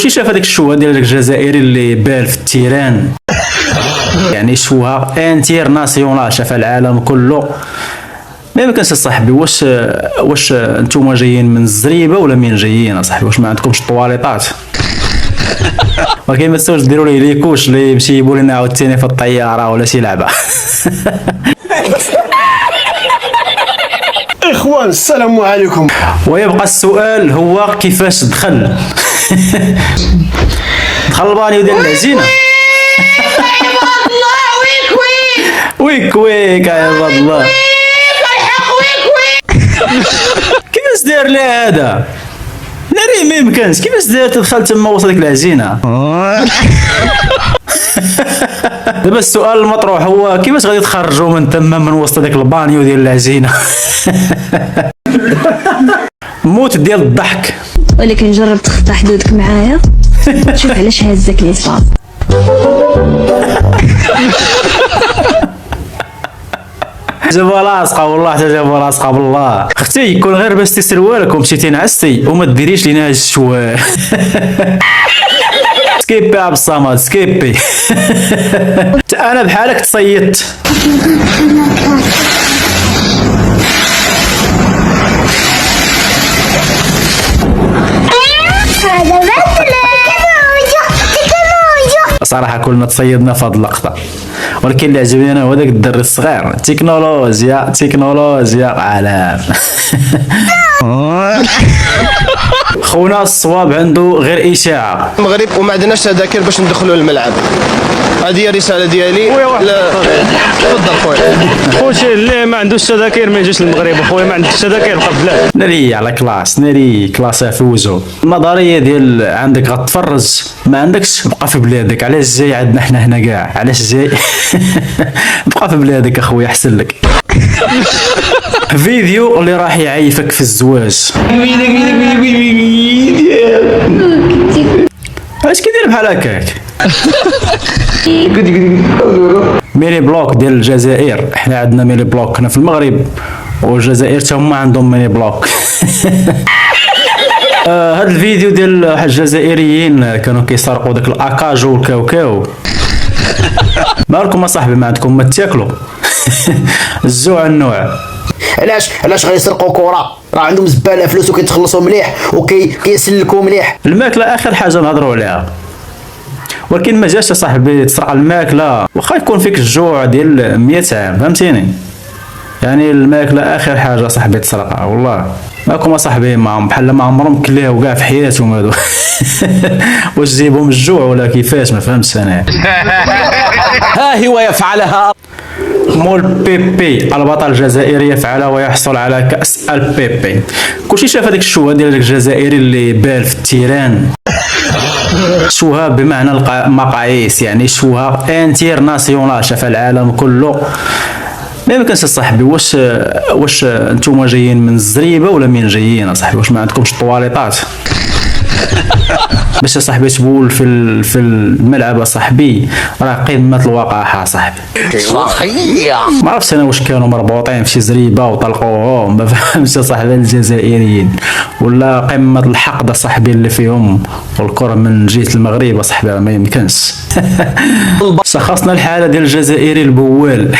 كلشي شاف هذاك الشوهه ديال داك الجزائري اللي بال في التيران، يعني شوهه انترناسيونال شاف العالم كله. ما يمكنش اصاحبي. واش نتوما جايين من الزريبه ولا منين جايين اصاحبي؟ واش ما عندكمش طواليطات؟ ولكن ما تساوش ديروا لي ليكوش اللي يمشي يجيبوا لنا عاوتاني في الطياره ولا شي لعبه. اخوان السلام عليكم. ويبقى السؤال هو كيفاش دخل البانيو ديال العجينه. ويك ويك يا عباد الله، كيفاش داير لها هذا؟ ناري ما يمكنش. كيفاش داير تدخل تما وسط ديك العجينه؟ دابا السؤال المطروح هو كيفاش غادي تخرجوا من تما من وسط داك البانيو ديال العجينه؟ موت ديال الضحك. ولكن جرب تخطى حدودك معايا شوف علاش هزك لي صاف. جابوها لاصقه والله، حتى جابوها لاصقه بالله. اختي يكون غير باش سروالك ومشيتي نعستي وما ديريش لينا هاد الشوا. سكيبي عبد الصمد سكيبي. انا بحالك تصيدت. صراحه كلنا تصيدنا في هاد اللقطه، ولكن اللي عجبني انا هو داك الدري الصغير. تكنولوجيا تكنولوجيا عالم. خونا الصواب عنده غير اشاعه. المغرب وما عندناش تذاكر باش ندخلوا للملعب. هذه هي الرساله ديالي. تفضل خويا. خوتي اللي ما عندوش تذاكر ما يجيش للمغرب. اخويا ما عندكش تذاكر بقى بلاد. ناري على كلاس، ناري كلاس فوزو. النظريه ديال عندك غتفرج، ما عندكش بقى في بلادك. علاش جاي عندنا حنا هنا كاع؟ علاش جاي؟ بقى في بلادك اخويا احسن لك. فيديو اللي راح يعيفك في الزواج. اش كيدير بحال هكاك؟ ميني بلوك ديال الجزائر. حنا عندنا ميني بلوك هنا في المغرب، والجزائر حتى هما عندهم ميني بلوك. هاد الفيديو ديال الجزائريين كانوا كيسرقوا داك الاكاجو والكاوكاو. مالكم اصاحبي ما عندكم ما تاكلوا؟ الجوع النوع. علاش غيسرقوا كره؟ راه عندهم زباله فلوس وكيتخلصوا مليح وكيسلكوا مليح. الماكله اخر حاجه نهضروا عليها، ولكن ما جاش صاحبي تسرق الماكله واخا يكون فيك الجوع ديال 100 عام، فهمتيني؟ يعني الماكله اخر حاجه صاحبي تسرقها. والله ماكم صاحبي معهم بحال ما عمرهم كلاو كاع في حياتهم هادو. واش جيبهم الجوع ولا كيفاش؟ ما فهمتش انا. ها هو يفعلها. مول بيبي البطل الجزائري يفعل ويحصل على كأس البيبي. كلشي شاف هذاك الشوهه ديال داك الجزائري اللي بال في التيران. شوهه بمعنى المقاييس، يعني شوهه انترناسيونال شاف العالم كله. ما يمكنش صاحبي. واش نتوما جايين من الزريبه ولا منين جايين اصاحبي؟ واش ما عندكمش طواليطات باش صاحبي تبول في الملعب اصاحبي؟ راه قمه الوقاحه صاحبي. ما عرفتش انا واش كانوا مربوطين في شي زريبه وطلقوهم، ما فهمتش صاحبي الجزائريين، ولا قمه الحقد صاحبي اللي فيهم والكره من جهه المغرب صاحبي. ما يمكنش. شخصنا الحاله ديال الجزائري البوال.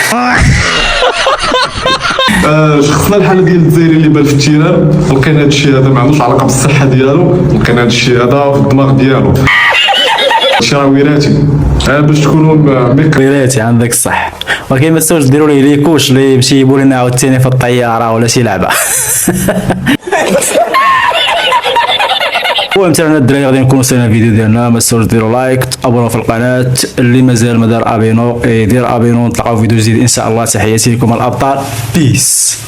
شخصنا الحاله ديال الجزائري اللي بال في التيران. لقينا هذا الشيء هذا ما عندوش علاقه بالصحه ديالو، لقينا هذا الشيء هذا في الدماغ ديالو. شي راه وراثي باش تكونوا وراثي. عندك الصح، ولكن ما تساوش ديروا لي ليكوش اللي يمشي يجيبوا لنا عاوتاني في الطياره ولا شي لعبه. المهم تاعنا الدراري غادي نكونوا وصلنا الفيديو ديالنا. ما تنساوش ديروا لايك، تابونوا في القناه. اللي مازال ما دار ابينو يدير ابينو. نتلاقاو في فيديو جديد ان شاء الله. تحياتي لكم الابطال، بيس.